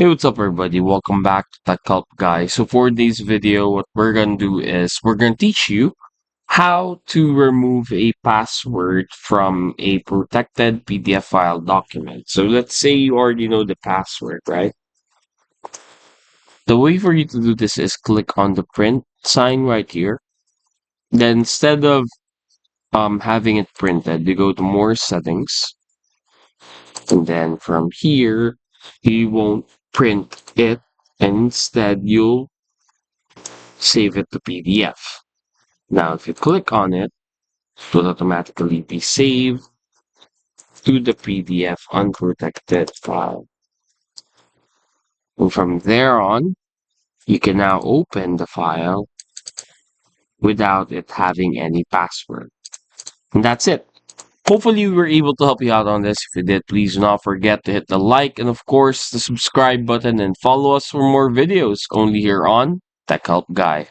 Hey, what's up everybody? Welcome back to Tech Help Guy. So for this video, what we're gonna do is we're gonna teach you how to remove a password from a protected PDF file document. So let's say you already know the password, right? The way for you to do this is click on the print sign right here. Then instead of having it printed, you go to more settings, and then from here you won't print it, and instead you'll save it to PDF. Now, if you click on it, it will automatically be saved to the PDF unprotected file. And from there on, you can now open the file without it having any password. And that's it. Hopefully, we were able to help you out on this. If you did, please do not forget to hit the like and, of course, the subscribe button and follow us for more videos only here on Tech Help Guy.